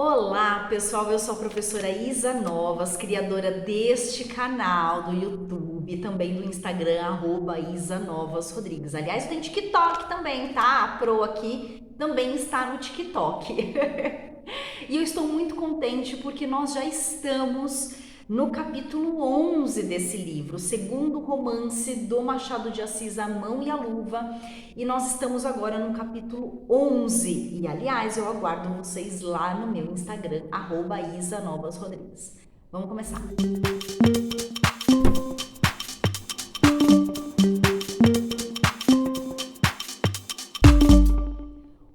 Olá, pessoal, eu sou a professora Isa Novas, criadora deste canal do YouTube, também do Instagram, @IsaNovasRodrigues. Aliás, tem TikTok também, tá? A Pro aqui também está no TikTok. E eu estou muito contente porque nós já estamos no capítulo 11 desse livro, o segundo romance do Machado de Assis, A Mão e a Luva, e nós estamos agora no capítulo 11. E aliás, eu aguardo vocês lá no meu Instagram, @IsaNovasRodrigues. Vamos começar.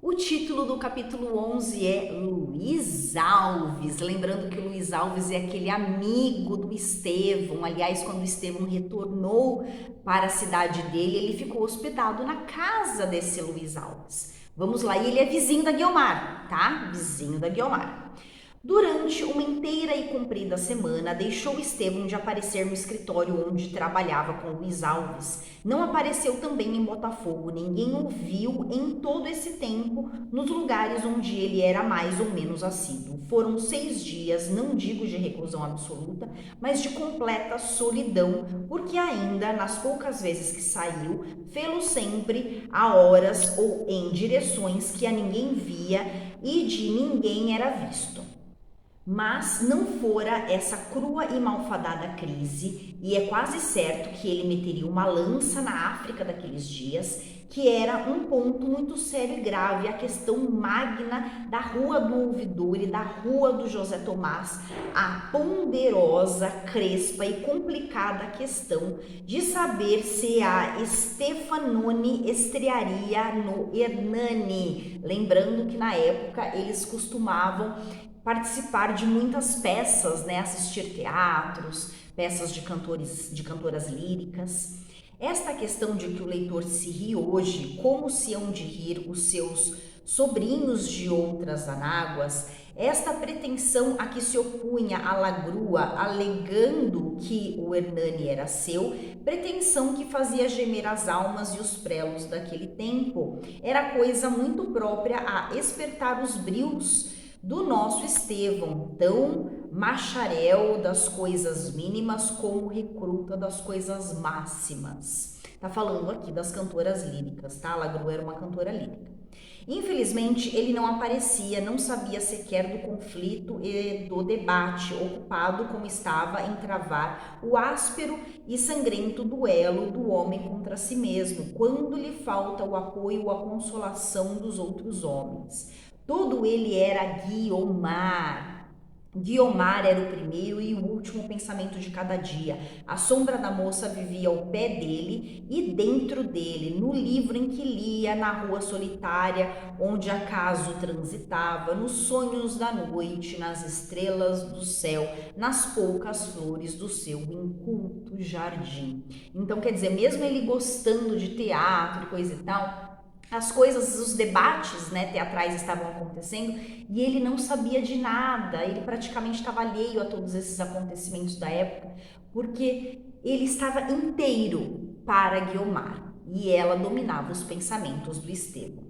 O título do capítulo 11 é Luiz Alves. Lembrando que o Luiz Alves é aquele amigo do Estevão. Aliás, quando o Estevão retornou para a cidade dele, ele ficou hospedado na casa desse Luiz Alves. Vamos lá, e ele é vizinho da Guiomar, tá? Vizinho da Guiomar. Durante uma inteira e comprida semana, deixou Estevão de aparecer no escritório onde trabalhava com Luiz Alves. Não apareceu também em Botafogo, ninguém o viu em todo esse tempo nos lugares onde ele era mais ou menos assíduo. Foram 6 dias, não digo de reclusão absoluta, mas de completa solidão, porque ainda, nas poucas vezes que saiu, fê-lo sempre a horas ou em direções que a ninguém via e de ninguém era visto. Mas não fora essa crua e malfadada crise, e é quase certo que ele meteria uma lança na África daqueles dias, que era um ponto muito sério e grave, a questão magna da Rua do Ouvidor e da Rua do José Tomás, a ponderosa, crespa e complicada questão de saber se a Stefanoni estrearia no Hernani. Lembrando que na época eles costumavam participar de muitas peças, né? Assistir teatros, peças de cantoras líricas. Esta questão de que o leitor se ri hoje, como se hão de rir os seus sobrinhos de outras anáguas, esta pretensão a que se opunha a Lagrua, alegando que o Hernani era seu, pretensão que fazia gemer as almas e os prelos daquele tempo, era coisa muito própria a espertar os brios do nosso Estevão, tão macharel das coisas mínimas como recruta das coisas máximas. Tá falando aqui das cantoras líricas, tá? A Lagrua era uma cantora lírica. Infelizmente, ele não aparecia, não sabia sequer do conflito e do debate, ocupado como estava em travar o áspero e sangrento duelo do homem contra si mesmo, quando lhe falta o apoio ou a consolação dos outros homens. Todo ele era Guiomar. Guiomar era o primeiro e o último pensamento de cada dia. A sombra da moça vivia ao pé dele e dentro dele, no livro em que lia, na rua solitária, onde acaso transitava, nos sonhos da noite, nas estrelas do céu, nas poucas flores do seu inculto jardim. Então, quer dizer, mesmo ele gostando de teatro e coisa e tal, as coisas, os debates, né, teatrais estavam acontecendo e ele não sabia de nada, ele praticamente estava alheio a todos esses acontecimentos da época, porque ele estava inteiro para Guiomar e ela dominava os pensamentos do Estevão.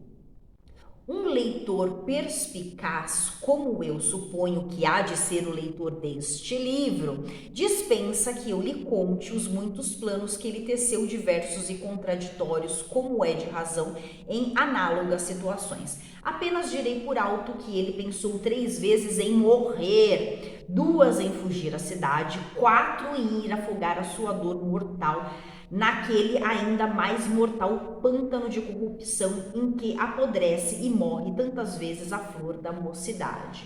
Um leitor perspicaz, como eu suponho que há de ser o leitor deste livro, dispensa que eu lhe conte os muitos planos que ele teceu diversos e contraditórios, como é de razão, em análogas situações. Apenas direi por alto que ele pensou 3 vezes em morrer, 2 em fugir à cidade, 4 em ir afogar a sua dor mortal, naquele ainda mais mortal pântano de corrupção em que apodrece e morre tantas vezes a flor da mocidade.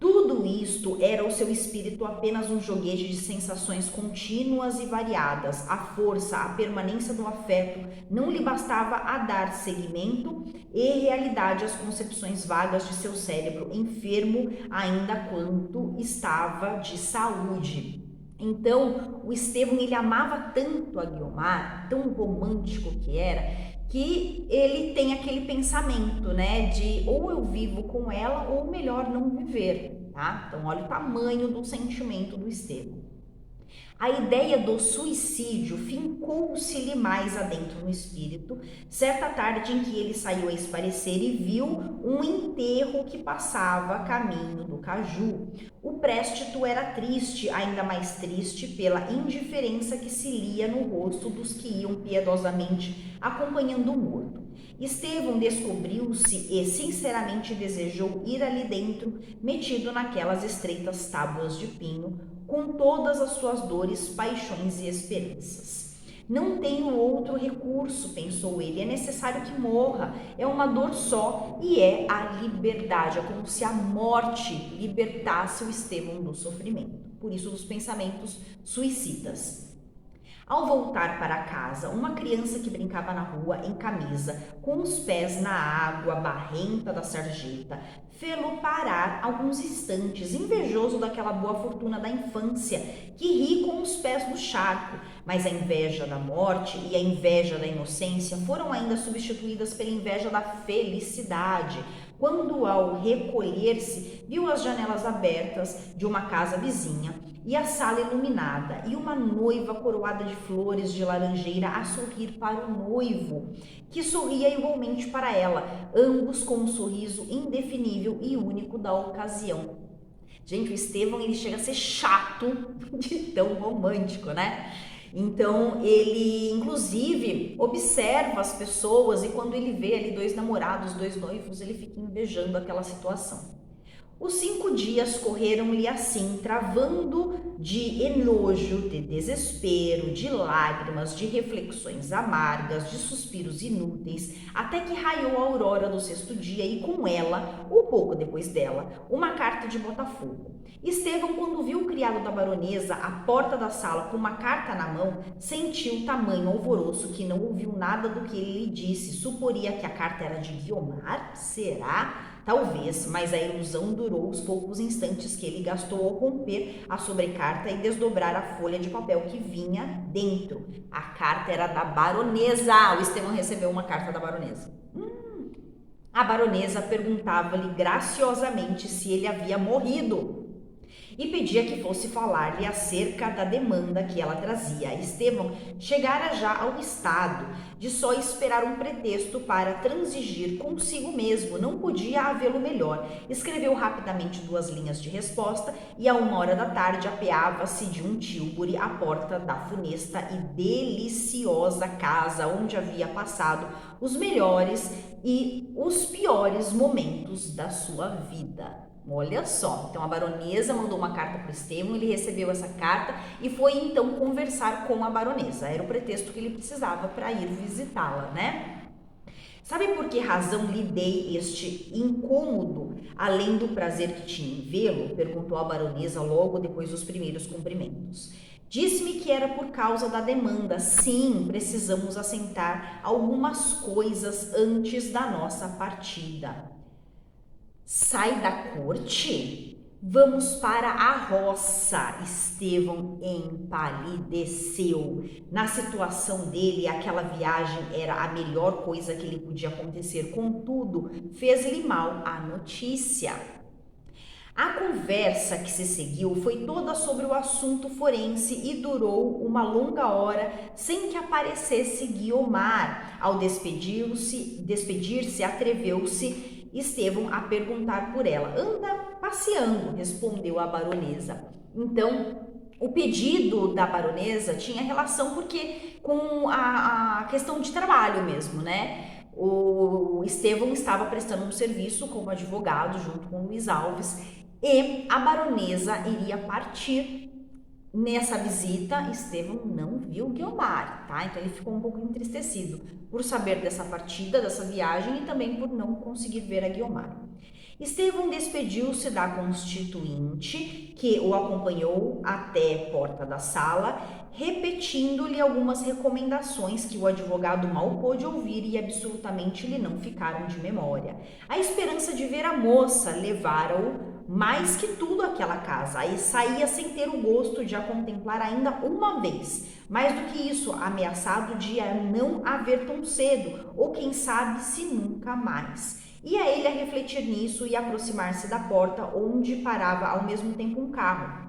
Tudo isto era o seu espírito apenas um joguete de sensações contínuas e variadas. A força, a permanência do afeto não lhe bastava a dar seguimento e realidade às concepções vagas de seu cérebro, enfermo ainda quanto estava de saúde. Então, o Estevão, ele amava tanto a Guiomar, tão romântico que era, que ele tem aquele pensamento, né, de ou eu vivo com ela ou melhor não viver, tá? Então, olha o tamanho do sentimento do Estevão. A ideia do suicídio fincou-se-lhe mais adentro no espírito, certa tarde em que ele saiu a espairecer e viu um enterro que passava a caminho do caju. O préstito era triste, ainda mais triste pela indiferença que se lia no rosto dos que iam piedosamente acompanhando o morto. Estevão descobriu-se e sinceramente desejou ir ali dentro, metido naquelas estreitas tábuas de pinho, com todas as suas dores, paixões e esperanças. Não tenho outro recurso, pensou ele, é necessário que morra, é uma dor só e é a liberdade, é como se a morte libertasse o Estevão do sofrimento, por isso dos pensamentos suicidas. Ao voltar para casa, uma criança que brincava na rua em camisa, com os pés na água barrenta da sarjeta, fê-lo parar alguns instantes, invejoso daquela boa fortuna da infância, que ri com os pés no charco. Mas a inveja da morte e a inveja da inocência foram ainda substituídas pela inveja da felicidade, quando ao recolher-se, viu as janelas abertas de uma casa vizinha e a sala iluminada, e uma noiva coroada de flores de laranjeira a sorrir para o noivo, que sorria igualmente para ela, ambos com um sorriso indefinível e único da ocasião. Gente, o Estevão, ele chega a ser chato de tão romântico, né? Então, ele, inclusive, observa as pessoas e quando ele vê ali dois namorados, dois noivos, ele fica invejando aquela situação. Os 5 dias correram-lhe assim, travando de enojo, de desespero, de lágrimas, de reflexões amargas, de suspiros inúteis, até que raiou a aurora do 6º dia e com ela, ou pouco depois dela, uma carta de Botafogo. Estevão, quando viu o criado da baronesa à porta da sala com uma carta na mão, sentiu tamanho alvoroço que não ouviu nada do que ele lhe disse. Suporia que a carta era de Guiomar? Será? Talvez, mas a ilusão durou os poucos instantes que ele gastou ao romper a sobrecarta e desdobrar a folha de papel que vinha dentro. A carta era da baronesa. O Estevão recebeu uma carta da baronesa. A baronesa perguntava-lhe graciosamente se ele havia morrido e pedia que fosse falar-lhe acerca da demanda que ela trazia. Estevão chegara já ao estado de só esperar um pretexto para transigir consigo mesmo, não podia havê-lo melhor. Escreveu rapidamente 2 linhas de resposta e a 1h da tarde apeava-se de um tílburi à porta da funesta e deliciosa casa onde havia passado os melhores e os piores momentos da sua vida. Olha só, então a baronesa mandou uma carta para o Estevão, ele recebeu essa carta e foi então conversar com a baronesa. Era o pretexto que ele precisava para ir visitá-la, né? Sabe por que razão lhe dei este incômodo, além do prazer que tinha em vê-lo? Perguntou a baronesa logo depois dos primeiros cumprimentos. Disse-me que era por causa da demanda. Sim, precisamos assentar algumas coisas antes da nossa partida. Sai da corte? Vamos para a roça. Estevão empalideceu. Na situação dele, aquela viagem era a melhor coisa que lhe podia acontecer. Contudo, fez-lhe mal a notícia. A conversa que se seguiu foi toda sobre o assunto forense e durou uma longa hora sem que aparecesse Guiomar. Ao despedir-se, atreveu-se Estevão a perguntar por ela. Anda passeando, respondeu a baronesa. Então, o pedido da baronesa tinha relação com a questão de trabalho mesmo, né? O Estevão estava prestando um serviço como advogado junto com Luiz Alves e a baronesa iria partir. Nessa visita, Estevão não viu Guiomar, tá? Então ele ficou um pouco entristecido por saber dessa partida, dessa viagem e também por não conseguir ver a Guiomar. Estevão despediu-se da constituinte, que o acompanhou até a porta da sala, repetindo-lhe algumas recomendações que o advogado mal pôde ouvir e absolutamente lhe não ficaram de memória. A esperança de ver a moça levara-o mais que tudo àquela casa, e saía sem ter o gosto de a contemplar ainda uma vez. Mais do que isso, ameaçado de a não a ver tão cedo, ou quem sabe se nunca mais. Ia ele a refletir nisso e aproximar-se da porta onde parava ao mesmo tempo um carro.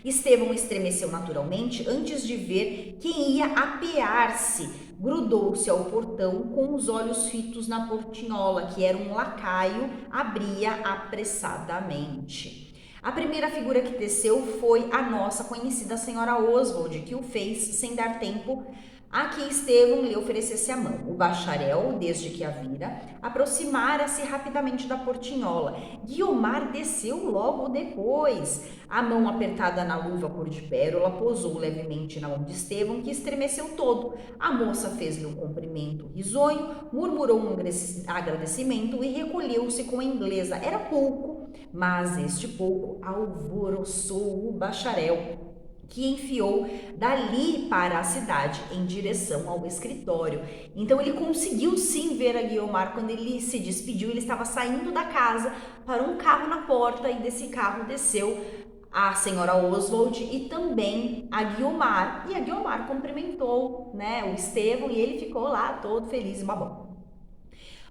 Estevão estremeceu naturalmente antes de ver quem ia apear-se. Grudou-se ao portão com os olhos fitos na portinhola, que era um lacaio, abria apressadamente. A primeira figura que desceu foi a nossa conhecida senhora Oswald, que o fez sem dar tempo a que Estevão lhe oferecesse a mão. O bacharel, desde que a vira, aproximara-se rapidamente da portinhola. Guiomar desceu logo depois. A mão apertada na luva cor de pérola pousou levemente na mão de Estevão, que estremeceu todo. A moça fez-lhe um cumprimento risonho, murmurou um agradecimento e recolheu-se com a inglesa. Era pouco, mas este pouco alvoroçou o bacharel, que enfiou dali para a cidade em direção ao escritório. Então ele conseguiu sim ver a Guiomar. Quando ele se despediu, ele estava saindo da casa, parou um carro na porta e desse carro desceu a senhora Oswald e também a Guiomar. E a Guiomar cumprimentou, o Estevão, e ele ficou lá todo feliz e babão.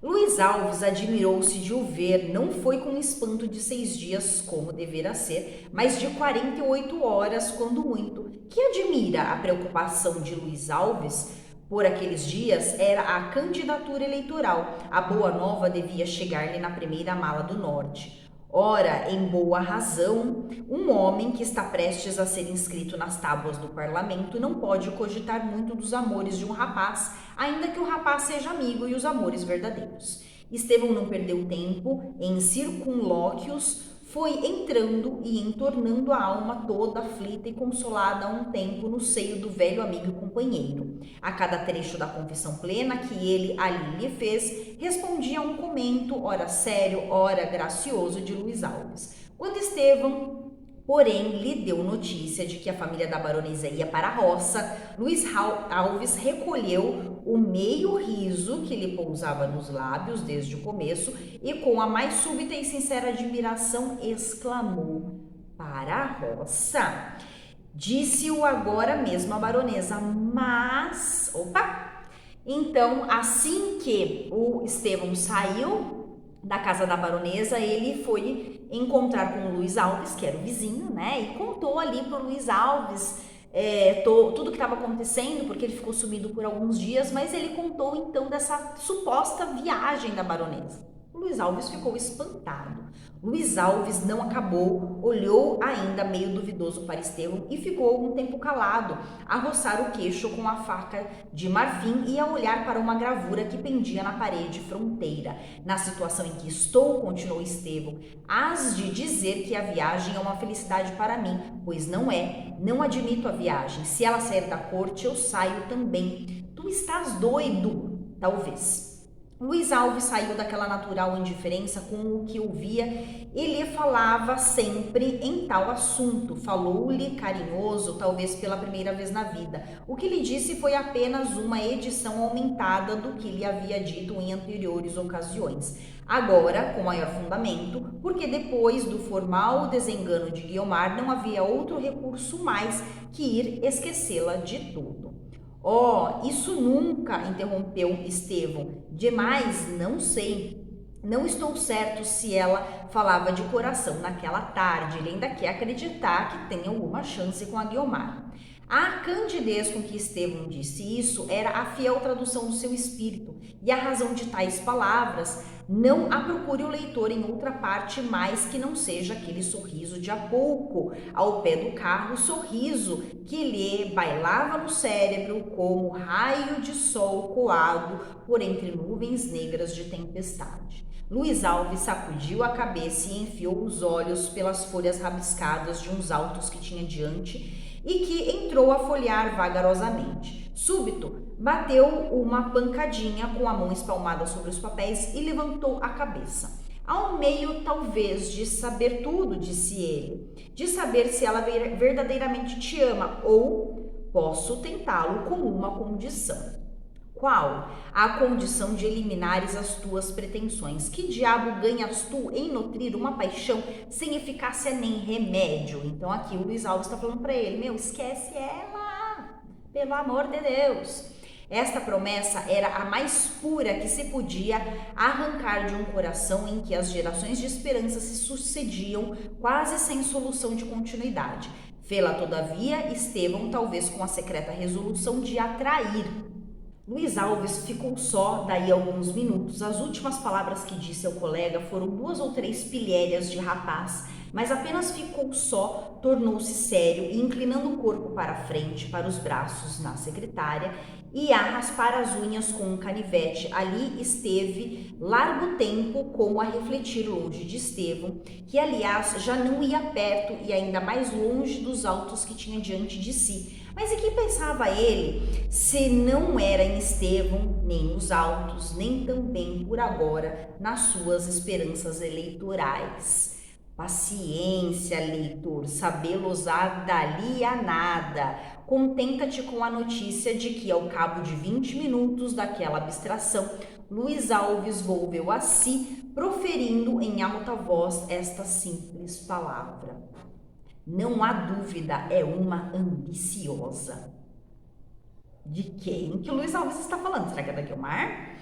Luiz Alves admirou-se de o ver, não foi com espanto de 6 dias, como devera ser, mas de 48 horas, quando muito. Que admira a preocupação de Luiz Alves por aqueles dias era a candidatura eleitoral. A boa nova devia chegar-lhe na primeira mala do norte. Ora, em boa razão, um homem que está prestes a ser inscrito nas tábuas do parlamento não pode cogitar muito dos amores de um rapaz, ainda que o rapaz seja amigo e os amores verdadeiros. Estevão não perdeu tempo em circunlóquios, foi entrando e entornando a alma toda aflita e consolada a um tempo no seio do velho amigo e companheiro. A cada trecho da confissão plena que ele ali lhe fez, respondia a um comento, ora sério, ora gracioso, de Luiz Alves. Quando Estevão, porém, lhe deu notícia de que a família da baronesa ia para a roça, Luiz Alves recolheu o meio riso que lhe pousava nos lábios desde o começo e, com a mais súbita e sincera admiração, exclamou: para a roça! Disse-o agora mesmo a baronesa, mas... Opa! Então, assim que o Estevão saiu da casa da baronesa, ele foi encontrar com o Luiz Alves, que era o vizinho, e contou ali para o Luiz Alves tudo que estava acontecendo, porque ele ficou sumido por alguns dias, mas ele contou então dessa suposta viagem da baronesa. O Luiz Alves ficou espantado. Luiz Alves não acabou, olhou ainda meio duvidoso para Estevão e ficou algum tempo calado, a roçar o queixo com a faca de marfim e a olhar para uma gravura que pendia na parede fronteira. Na situação em que estou, continuou Estevão, hás de dizer que a viagem é uma felicidade para mim, pois não é. Não admito a viagem. Se ela sair da corte, eu saio também. Tu estás doido, talvez. Luiz Alves saiu daquela natural indiferença com o que ouvia e lhe falava sempre em tal assunto. Falou-lhe carinhoso, talvez pela primeira vez na vida. O que lhe disse foi apenas uma edição aumentada do que lhe havia dito em anteriores ocasiões. Agora, com maior fundamento, porque depois do formal desengano de Guiomar não havia outro recurso mais que ir esquecê-la de tudo. Oh, isso nunca, interrompeu Estevão. Demais, não sei. Não estou certo se ela falava de coração naquela tarde. Ele ainda quer acreditar que tem alguma chance com a Guiomar. A candidez com que Estevão disse isso era a fiel tradução do seu espírito, e a razão de tais palavras não a procure o leitor em outra parte mais que não seja aquele sorriso de há pouco, ao pé do carro, sorriso que lhe bailava no cérebro como raio de sol coado por entre nuvens negras de tempestade. Luiz Alves sacudiu a cabeça e enfiou os olhos pelas folhas rabiscadas de uns autos que tinha diante e que entrou a folhear vagarosamente. Súbito, bateu uma pancadinha com a mão espalmada sobre os papéis e levantou a cabeça. Há um meio, talvez, de saber tudo, disse ele, de saber se ela verdadeiramente te ama, ou posso tentá-lo com uma condição. Qual? A condição de eliminares as tuas pretensões. Que diabo ganhas tu em nutrir uma paixão sem eficácia nem remédio? Então aqui o Luiz Alves está falando para ele, esquece ela, pelo amor de Deus. Esta promessa era a mais pura que se podia arrancar de um coração em que as gerações de esperança se sucediam quase sem solução de continuidade. Fê-la, todavia, Estevão, talvez com a secreta resolução de atrair. Luiz Alves ficou só daí a alguns minutos. As últimas palavras que disse ao colega foram 2 ou 3 pilhérias de rapaz, mas apenas ficou só, tornou-se sério e, inclinando o corpo para a frente, para os braços na secretária, e a raspar as unhas com um canivete. Ali esteve largo tempo, como a refletir longe de Estevão, que aliás já não ia perto e ainda mais longe dos autos que tinha diante de si. Mas em que pensava ele, se não era em Estevão, nem nos autos, nem também por agora nas suas esperanças eleitorais? Paciência, leitor, sabê-lo usar dali a nada. Contenta-te com a notícia de que, ao cabo de 20 minutos daquela abstração, Luiz Alves volveu a si, proferindo em alta voz esta simples palavra: não há dúvida, é uma ambiciosa. De quem que o Luiz Alves está falando? Será que é da Guiomar?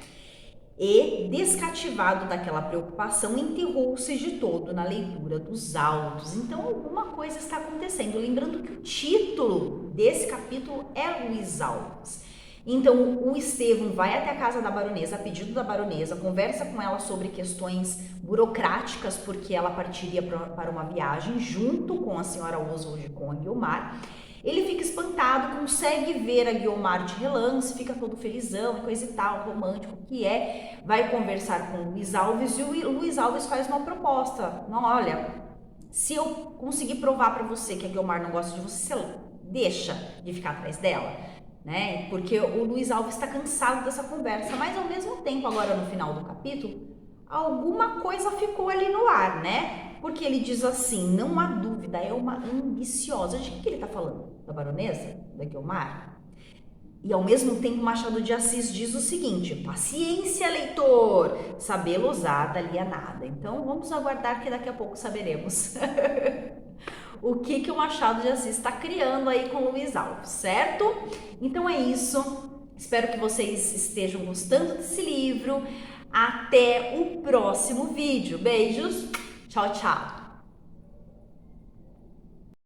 E, descativado daquela preocupação, enterrou-se de todo na leitura dos autos. Então, alguma coisa está acontecendo. Lembrando que o título desse capítulo é Luiz Alves. Então, o Estevão vai até a casa da baronesa, a pedido da baronesa, conversa com ela sobre questões burocráticas, porque ela partiria para uma viagem junto com a senhora Oswald e com a Guiomar. Ele fica espantado, consegue ver a Guiomar de relance, fica todo felizão, coisa e tal, romântico que é, vai conversar com o Luiz Alves e o Luiz Alves faz uma proposta. Não, olha, se eu conseguir provar para você que a Guiomar não gosta de você, você deixa de ficar atrás dela, né? Porque o Luiz Alves está cansado dessa conversa, mas ao mesmo tempo, agora no final do capítulo, alguma coisa ficou ali no ar, né? Porque ele diz assim, não há dúvida, é uma ambiciosa. De que ele está falando? Da baronesa? Da Guiomar? E ao mesmo tempo Machado de Assis diz o seguinte: paciência, leitor, sabê-lo usar dali a nada. Então vamos aguardar que daqui a pouco saberemos o que o Machado de Assis está criando aí com o Luiz Alves, certo? Então é isso, espero que vocês estejam gostando desse livro. Até o próximo vídeo, beijos! Tchau, tchau!